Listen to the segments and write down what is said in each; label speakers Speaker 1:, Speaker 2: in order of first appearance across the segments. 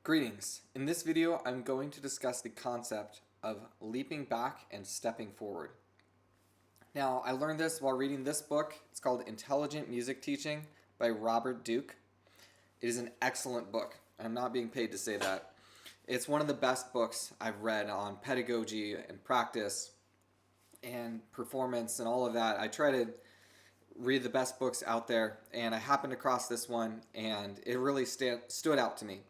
Speaker 1: Greetings. In this video, I'm going to discuss the concept of leaping back and stepping forward. Now, I learned this while reading this book. It's called Intelligent Music Teaching by Robert Duke. It is an excellent book. I'm not being paid to say that. It's one of the best books I've read on pedagogy and practice and performance and all of that. I try to read the best books out there, and I happened across this one, and it really stood out to me.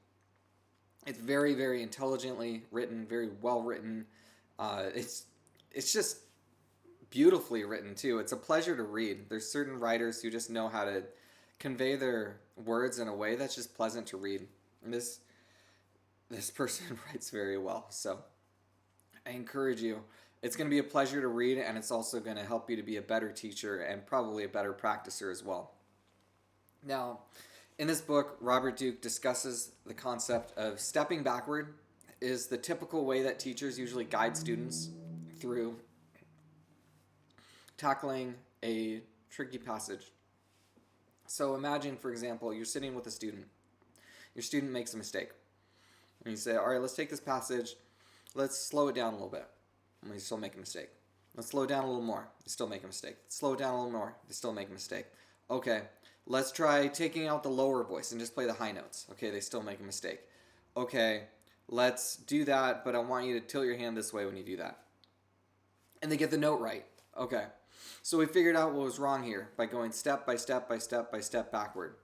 Speaker 1: It's very, very intelligently written, very well written. It's just beautifully written too. It's a pleasure to read. There's certain writers who just know how to convey their words in a way that's just pleasant to read. And this person writes very well. So I encourage you. It's going to be a pleasure to read, and it's also going to help you to be a better teacher and probably a better practicer as well. Now, in this book, Robert Duke discusses the concept of stepping backward is the typical way that teachers usually guide students through tackling a tricky passage. So imagine, for example, you're sitting with a student. Your student makes a mistake. And you say, all right, let's take this passage. Let's slow it down a little bit. And they still make a mistake. Let's slow it down a little more. They still make a mistake. Let's slow it down a little more. They still make a mistake. Okay. Let's try taking out the lower voice and just play the high notes. Okay, they still make a mistake. Okay, let's do that, but I want you to tilt your hand this way when you do that. And they get the note right. Okay, so we figured out what was wrong here by going step by step by step by step backward.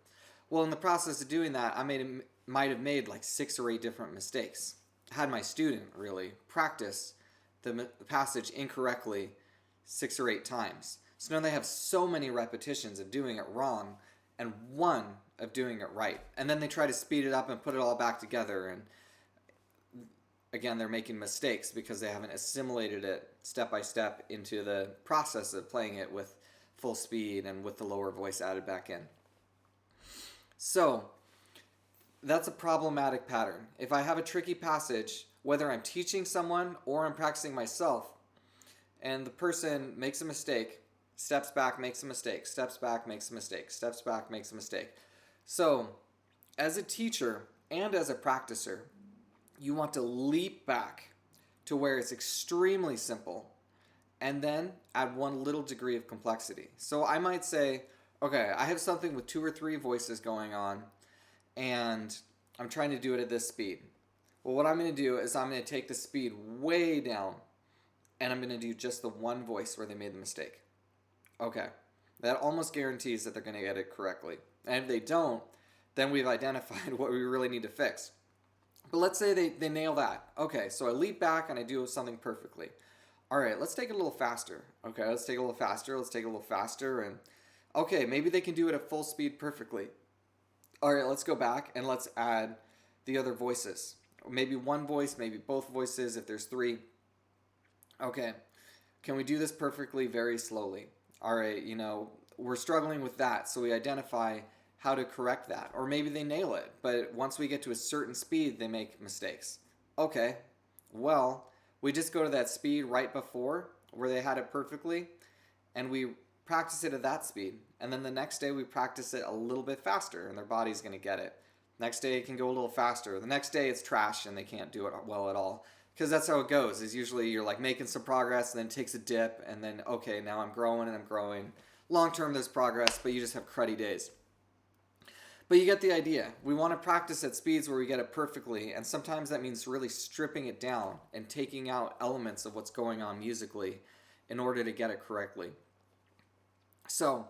Speaker 1: Well, in the process of doing that, I might have made like 6 or 8 different mistakes. I had my student really practice the passage incorrectly 6 or 8 times. So now they have so many repetitions of doing it wrong and 1 of doing it right. And then they try to speed it up and put it all back together. And again, they're making mistakes because they haven't assimilated it step by step into the process of playing it with full speed and with the lower voice added back in. So that's a problematic pattern. If I have a tricky passage, whether I'm teaching someone or I'm practicing myself, and the person makes a mistake, steps back, makes a mistake, steps back, makes a mistake, steps back, makes a mistake. So, as a teacher and as a practicer, you want to leap back to where it's extremely simple and then add 1 little degree of complexity. So I might say, okay, I have something with 2 or 3 voices going on and I'm trying to do it at this speed. Well, what I'm going to do is I'm going to take the speed way down and I'm going to do just the 1 voice where they made the mistake. Okay, that almost guarantees that they're going to get it correctly. And if they don't, then we've identified what we really need to fix. But let's say they nail that. Okay, so I leap back and I do something perfectly. All right, let's take it a little faster. Okay, let's take it a little faster. Let's take it a little faster. And okay, maybe they can do it at full speed perfectly. All right, let's go back and let's add the other voices. Maybe 1 voice, maybe both voices if there's 3. Okay, can we do this perfectly very slowly? All right, we're struggling with that, so we identify how to correct that. Or maybe they nail it, but once we get to a certain speed, they make mistakes. Okay, well, we just go to that speed right before where they had it perfectly, and we practice it at that speed. And then the next day, we practice it a little bit faster, and their body's going to get it. Next day, it can go a little faster. The next day, it's trash, and they can't do it well at all. Because that's how it goes, is usually you're like making some progress and then it takes a dip and then, okay, now I'm growing and I'm growing. Long term there's progress, but you just have cruddy days. But you get the idea. We want to practice at speeds where we get it perfectly, and sometimes that means really stripping it down and taking out elements of what's going on musically in order to get it correctly. So,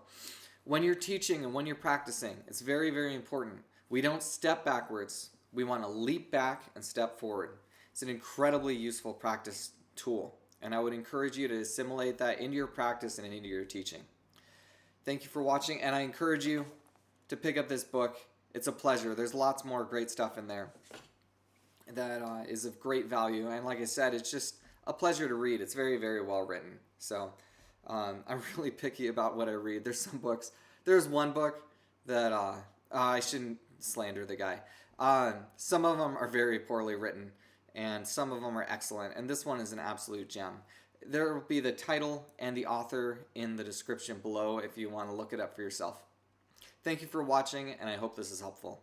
Speaker 1: when you're teaching and when you're practicing, it's very, very important. We don't step backwards. We want to leap back and step forward. It's an incredibly useful practice tool, and I would encourage you to assimilate that into your practice and into your teaching. Thank you for watching, and I encourage you to pick up this book. It's a pleasure. There's lots more great stuff in there that is of great value, and like I said, it's just a pleasure to read. It's very, very well written. So I'm really picky about what I read. There's 1 book that I shouldn't slander the guy. Some of them are very poorly written, and some of them are excellent, and this one is an absolute gem. There will be the title and the author in the description below if you want to look it up for yourself. Thank you for watching, and I hope this is helpful.